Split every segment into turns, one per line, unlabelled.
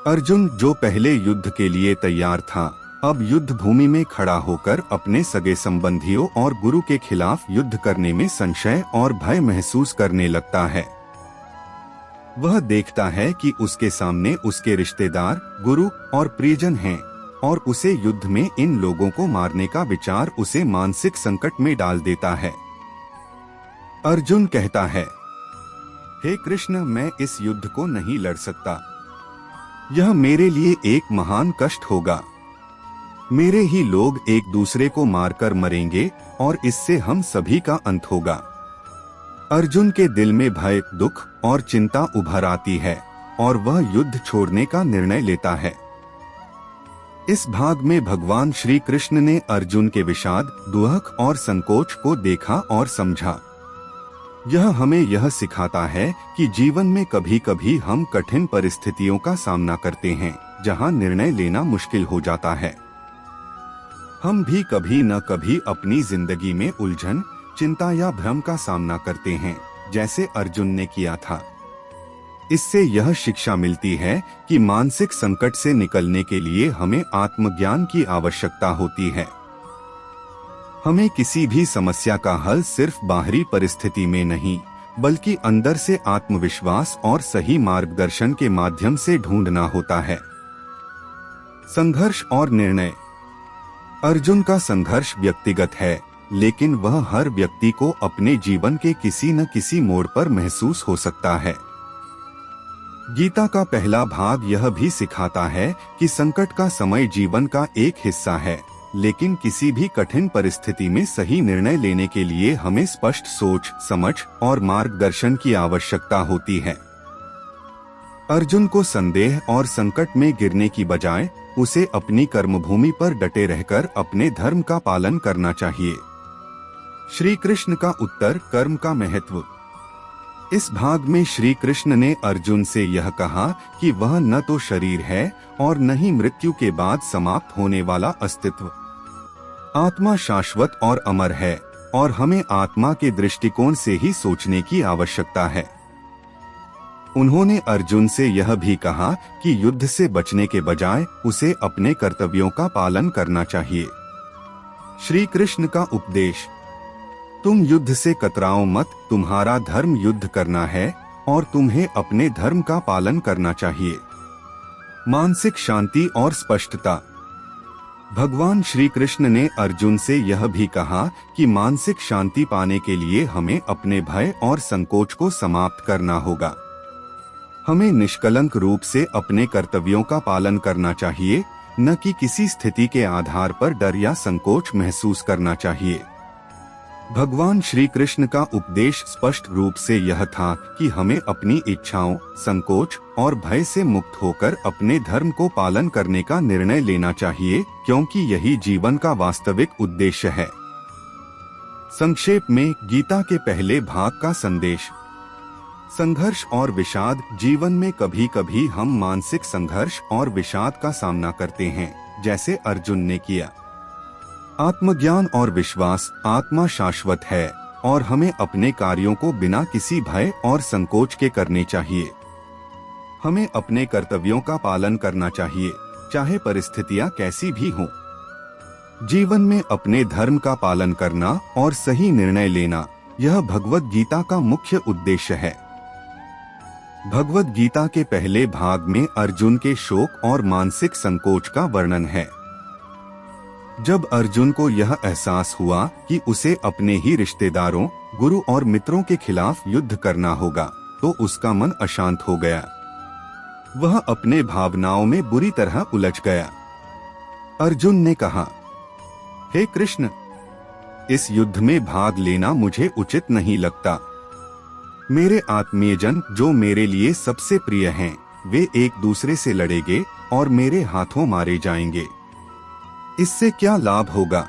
अर्जुन, जो पहले युद्ध के लिए तैयार था, अब युद्ध भूमि में खड़ा होकर अपने सगे संबंधियों और गुरु के खिलाफ युद्ध करने में संशय और भय महसूस करने लगता है। वह देखता है कि उसके सामने उसके रिश्तेदार, गुरु और प्रियजन हैं, और उसे युद्ध में इन लोगों को मारने का विचार उसे मानसिक संकट में डाल देता है। अर्जुन कहता है, हे कृष्ण, मैं इस युद्ध को नहीं लड़ सकता। यह मेरे लिए एक महान कष्ट होगा। मेरे ही लोग एक दूसरे को मारकर मरेंगे और इससे हम सभी का अंत होगा। अर्जुन के दिल में भय, दुख और चिंता उभर आती है और वह युद्ध छोड़ने का निर्णय लेता है। इस भाग में भगवान श्री कृष्ण ने अर्जुन के विषाद, दुख और संकोच को देखा और समझा। यह हमें यह सिखाता है कि जीवन में कभी कभी हम कठिन परिस्थितियों का सामना करते हैं, जहां निर्णय लेना मुश्किल हो जाता है। हम भी कभी न कभी अपनी जिंदगी में उलझन, चिंता या भ्रम का सामना करते हैं, जैसे अर्जुन ने किया था। इससे यह शिक्षा मिलती है कि मानसिक संकट से निकलने के लिए हमें आत्मज्ञान की आवश्यकता होती है। हमें किसी भी समस्या का हल सिर्फ बाहरी परिस्थिति में नहीं, बल्कि अंदर से आत्मविश्वास और सही मार्गदर्शन के माध्यम से ढूंढना होता है। संघर्ष और निर्णय। अर्जुन का संघर्ष व्यक्तिगत है, लेकिन वह हर व्यक्ति को अपने जीवन के किसी न किसी मोड़ पर महसूस हो सकता है। गीता का पहला भाग यह भी सिखाता है कि संकट का समय जीवन का एक हिस्सा है, लेकिन किसी भी कठिन परिस्थिति में सही निर्णय लेने के लिए हमें स्पष्ट सोच, समझ और मार्गदर्शन की आवश्यकता होती है। अर्जुन को संदेह और संकट में गिरने की बजाय उसे अपनी कर्मभूमि पर डटे रहकर अपने धर्म का पालन करना चाहिए। श्री कृष्ण का उत्तर, कर्म का महत्व। इस भाग में श्री कृष्ण ने अर्जुन से यह कहा कि वह न तो शरीर है और न ही मृत्यु के बाद समाप्त होने वाला अस्तित्व। आत्मा शाश्वत और अमर है और हमें आत्मा के दृष्टिकोण से ही सोचने की आवश्यकता है। उन्होंने अर्जुन से यह भी कहा कि युद्ध से बचने के बजाय उसे अपने कर्तव्यों का पालन करना चाहिए। श्री कृष्ण का उपदेश, तुम युद्ध से कतराओ मत, तुम्हारा धर्म युद्ध करना है और तुम्हें अपने धर्म का पालन करना चाहिए। मानसिक शांति और स्पष्टता। भगवान श्री कृष्ण ने अर्जुन से यह भी कहा कि मानसिक शांति पाने के लिए हमें अपने भय और संकोच को समाप्त करना होगा। हमें निष्कलंक रूप से अपने कर्तव्यों का पालन करना चाहिए, न कि किसी स्थिति के आधार पर डर या संकोच महसूस करना चाहिए। भगवान श्री कृष्ण का उपदेश स्पष्ट रूप से यह था कि हमें अपनी इच्छाओं, संकोच और भय से मुक्त होकर अपने धर्म को पालन करने का निर्णय लेना चाहिए, क्योंकि यही जीवन का वास्तविक उद्देश्य है। संक्षेप में गीता के पहले भाग का संदेश। संघर्ष और विषाद। जीवन में कभी कभी हम मानसिक संघर्ष और विषाद का सामना करते हैं, जैसे अर्जुन ने किया। आत्मज्ञान और विश्वास। आत्मा शाश्वत है और हमें अपने कार्यों को बिना किसी भय और संकोच के करने चाहिए। हमें अपने कर्तव्यों का पालन करना चाहिए, चाहे परिस्थितियां कैसी भी हों। जीवन में अपने धर्म का पालन करना और सही निर्णय लेना, यह भगवद गीता का मुख्य उद्देश्य है। भगवद गीता के पहले भाग में अर्जुन के शोक और मानसिक संकोच का वर्णन है। जब अर्जुन को यह एहसास हुआ कि उसे अपने ही रिश्तेदारों, गुरु और मित्रों के खिलाफ युद्ध करना होगा, तो उसका मन अशांत हो गया। वह अपने भावनाओं में बुरी तरह उलझ गया। अर्जुन ने कहा, हे कृष्ण, इस युद्ध में भाग लेना मुझे उचित नहीं लगता। मेरे आत्मीयजन, जो मेरे लिए सबसे प्रिय हैं, वे एक दूसरे से लड़ेंगे और मेरे हाथों मारे जाएंगे। इससे क्या लाभ होगा?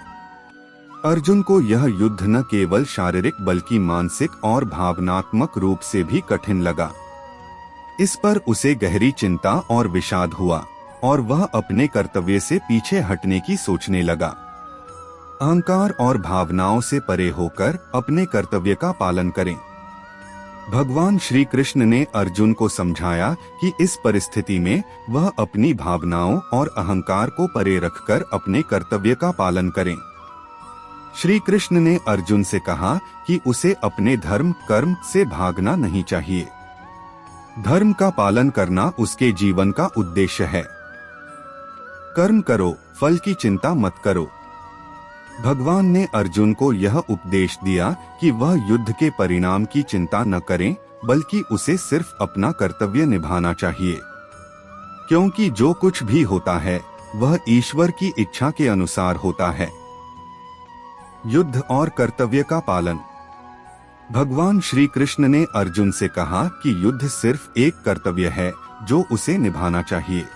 अर्जुन को यह युद्ध न केवल शारीरिक बल्कि मानसिक और भावनात्मक रूप से भी कठिन लगा। इस पर उसे गहरी चिंता और विषाद हुआ और वह अपने कर्तव्य से पीछे हटने की सोचने लगा। अहंकार और भावनाओं से परे होकर अपने कर्तव्य का पालन करें। भगवान श्री कृष्ण ने अर्जुन को समझाया कि इस परिस्थिति में वह अपनी भावनाओं और अहंकार को परे रखकर अपने कर्तव्य का पालन करें। श्री कृष्ण ने अर्जुन से कहा कि उसे अपने धर्म कर्म से भागना नहीं चाहिए। धर्म का पालन करना उसके जीवन का उद्देश्य है। कर्म करो, फल की चिंता मत करो। भगवान ने अर्जुन को यह उपदेश दिया कि वह युद्ध के परिणाम की चिंता न करें, बल्कि उसे सिर्फ अपना कर्तव्य निभाना चाहिए, क्योंकि जो कुछ भी होता है वह ईश्वर की इच्छा के अनुसार होता है। युद्ध और कर्तव्य का पालन। भगवान श्री कृष्ण ने अर्जुन से कहा कि युद्ध सिर्फ एक कर्तव्य है जो उसे निभाना चाहिए।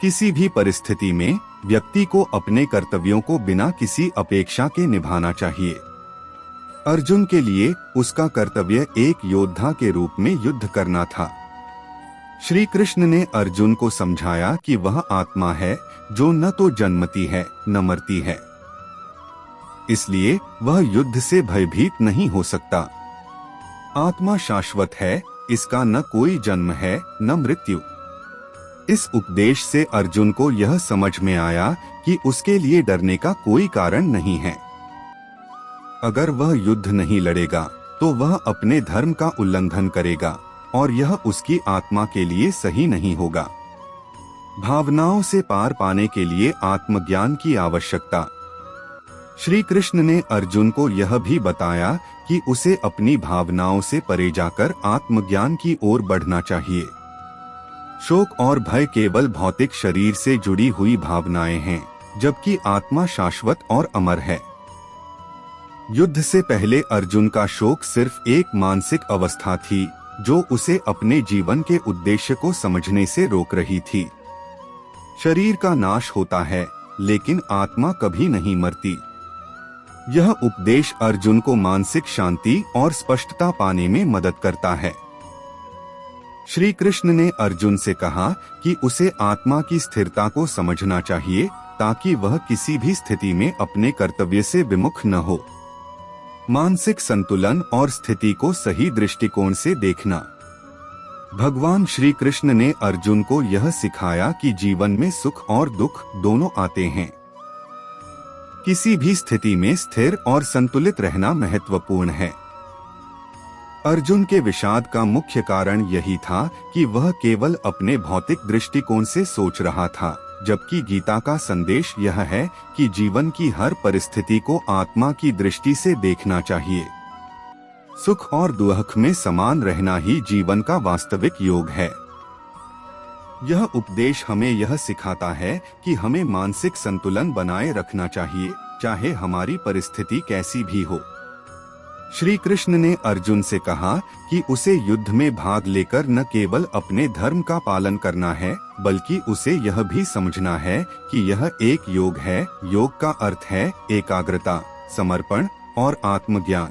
किसी भी परिस्थिति में व्यक्ति को अपने कर्तव्यों को बिना किसी अपेक्षा के निभाना चाहिए। अर्जुन के लिए उसका कर्तव्य एक योद्धा के रूप में युद्ध करना था। श्री कृष्ण ने अर्जुन को समझाया कि वह आत्मा है जो न तो जन्मती है न मरती है, इसलिए वह युद्ध से भयभीत नहीं हो सकता। आत्मा शाश्वत है, इसका न कोई जन्म है न मृत्यु। इस उपदेश से अर्जुन को यह समझ में आया कि उसके लिए डरने का कोई कारण नहीं है। अगर वह युद्ध नहीं लड़ेगा तो वह अपने धर्म का उल्लंघन करेगा और यह उसकी आत्मा के लिए सही नहीं होगा। भावनाओं से पार पाने के लिए आत्मज्ञान की आवश्यकता। श्री कृष्ण ने अर्जुन को यह भी बताया कि उसे अपनी भावनाओं से परे जाकर आत्मज्ञान की ओर बढ़ना चाहिए। शोक और भय केवल भौतिक शरीर से जुड़ी हुई भावनाएं हैं, जबकि आत्मा शाश्वत और अमर है। युद्ध से पहले अर्जुन का शोक सिर्फ एक मानसिक अवस्था थी जो उसे अपने जीवन के उद्देश्य को समझने से रोक रही थी। शरीर का नाश होता है, लेकिन आत्मा कभी नहीं मरती। यह उपदेश अर्जुन को मानसिक शांति और स्पष्टता पाने में मदद करता है। श्री कृष्ण ने अर्जुन से कहा कि उसे आत्मा की स्थिरता को समझना चाहिए ताकि वह किसी भी स्थिति में अपने कर्तव्य से विमुख न हो। मानसिक संतुलन और स्थिति को सही दृष्टिकोण से देखना। भगवान श्री कृष्ण ने अर्जुन को यह सिखाया कि जीवन में सुख और दुख दोनों आते हैं। किसी भी स्थिति में स्थिर और संतुलित रहना महत्वपूर्ण है। अर्जुन के विषाद का मुख्य कारण यही था कि वह केवल अपने भौतिक दृष्टिकोण से सोच रहा था, जबकि गीता का संदेश यह है कि जीवन की हर परिस्थिति को आत्मा की दृष्टि से देखना चाहिए। सुख और दुख में समान रहना ही जीवन का वास्तविक योग है। यह उपदेश हमें यह सिखाता है कि हमें मानसिक संतुलन बनाए रखना चाहिए, चाहे हमारी परिस्थिति कैसी भी हो। श्री कृष्ण ने अर्जुन से कहा कि उसे युद्ध में भाग लेकर न केवल अपने धर्म का पालन करना है, बल्कि उसे यह भी समझना है कि यह एक योग है। योग का अर्थ है एकाग्रता, समर्पण और आत्मज्ञान।